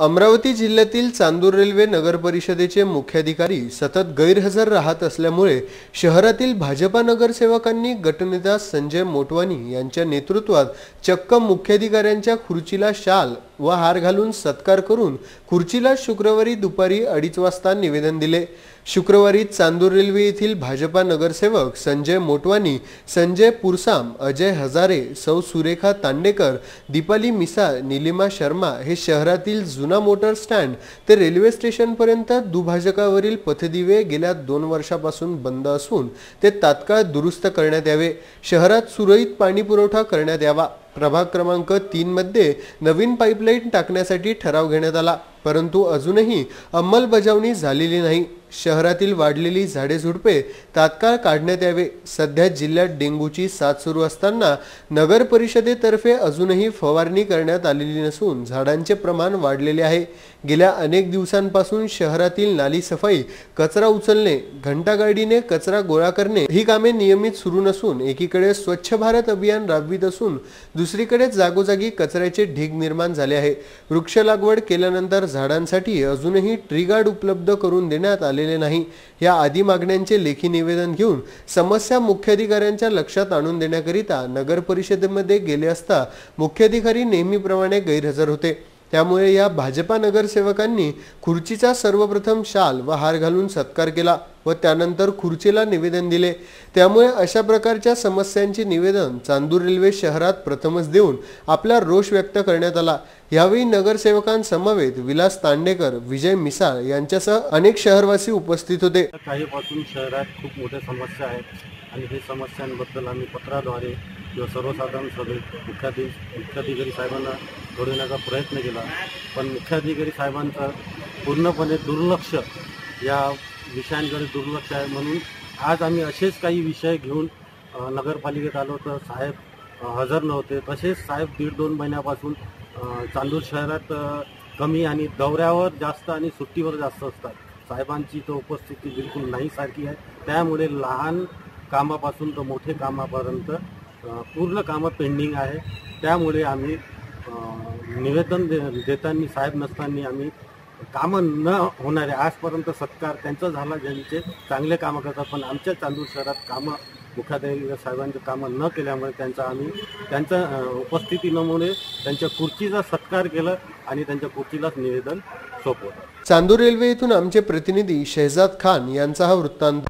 अमरावती जिल्ह्यातील चांदूर रेल्वे नगर परिषदेचे मुख्याधिकारी सतत गैरहजर राहत असल्यामुळे शहरातील भाजपा नगरसेवकांनी गटनेता संजय मोटवानी यांच्या नेतृत्वात चक्क मुख्याधिकाऱ्यांच्या खुर्चीला शाल व हार घालून सत्कार करून खुर्चीला शुक्रवारी दुपारी 2:30 वाजता निवेदन दिले। शुक्रवारी चांदूर रेल्वे येथील भाजपा नगरसेवक संजय मोटवानी, संजय पुरसाम, अजय हजारे, सौ सुरेखा तांडेकर, दीपाली मिसाळ, नीलिमा शर्मा हे शहरातील जुना मोटर स्टँड ते रेल्वे स्टेशन पर्यंत दुभाजकावरील पथदिवे गेल्या 2 वर्षापासून बंद असून ते तात्काळ दुरुस्त करण्यात यावे। शहरात सुरळीत पाणी पुरवठा करण्यात यावा। प्रभाग क्रमांक 3 मध्ये नवीन पाईपलाईन टाकण्यासाठी ठराव घेण्यात आला, परंतु अजूनही अंमलबजावणी झालेली नाही। शहरातील वाढलेली झाडे झुडपे तात्काळ काढण्यात यावे। सध्या जिल्ह्यात डेंग्यूची साथ सुरू असताना नगर परिषदेतर्फे अजूनही फवारणी करण्यात आलेली नसून झाडांचे प्रमाण वाढलेले आहे। गेल्या अनेक दिवसांपासून शहरातील नाली सफाई, कचरा उचलणे, घंटागाडीने कचरा गोळा करणे ही कामे नियमित सुरू नसून एकीकडे स्वच्छ भारत अभियान राबवित असून दुसरीकडे जागोजागी कचऱ्याचे ढीग निर्माण झाले आहे। वृक्ष लागवड केल्यानंतर झाडांसाठी अजूनही ट्री गार्ड उपलब्ध करून देण्यात आलेले नाही। या आदी मागण्यांचे लेखी निवेदन घेऊन समस्या मुख्याधिकाऱ्यांच्या लक्षात आणून देण्याकरिता नगर परिषदेमध्ये गेले असता मुख्याधिकारी नेहमीप्रमाणे गैरहजर होते। त्यामुळे या भाजपा नगरसेवकांनी खुर्चीचा सर्वप्रथम शाल व हार घालून सत्कार केला व त्यानंतर खुर्चीला निवेदन दिले। त्यामुळे अशा प्रकारच्या समस्यांचे निवेदन चांदूर रेल्वे शहरात प्रथमच देऊन आपला रोष व्यक्त करण्यात आला। यावेळी नगरसेवकांसमवेत विलास तांडेकर, विजय मिसाळ यांच्यासह अनेक शहरवासी उपस्थित होते। काहीपासून शहरात खूप मोठ्या समस्या आहेत आणि हे समस्यांबद्दल आम्ही पत्राद्वारे किंवा सर्वसाधारण सभेत मुख्याधिकारी साहेबांना कळविण्याचा प्रयत्न केला, पण मुख्याधिकारी साहेबांचा पूर्णपणे दुर्लक्ष, या विषयांकडे दुर्लक्ष आहे। म्हणून आज आम्ही असेच काही विषय घेऊन नगरपालिकेत आलो तर साहेब हजर नव्हते। तसेच साहेब 1.5-2 महिन्यापासून चांदूर शहरात कमी आणि दौऱ्यावर जास्त आणि सुट्टीवर जास्त असतात। साहेबांची तो उपस्थिती बिलकुल नाही सारखी आहे। त्यामुळे लहान कामापासून तर मोठे कामापर्यंत पूर्ण कामं पेंडिंग आहे। त्यामुळे आम्ही निवेदन देताना साहेब नसताना आम्ही कामं न होणारे आजपर्यंत सत्कार त्यांचा झाला, ज्यांचे चांगले कामं करतात, पण आमच्या चांदूर शहरात कामं मुख्याधिकारी साहेबांचे कामं न केल्यामुळे त्यांच्या उपस्थिती नमुने त्यांच्या खुर्चीचा सत्कार केला आणि त्यांच्या खुर्चीलाच निवेदन सोपवलं। चांदूर रेल्वे येथून आमचे प्रतिनिधी शहजाद खान यांचा हा वृत्तांत।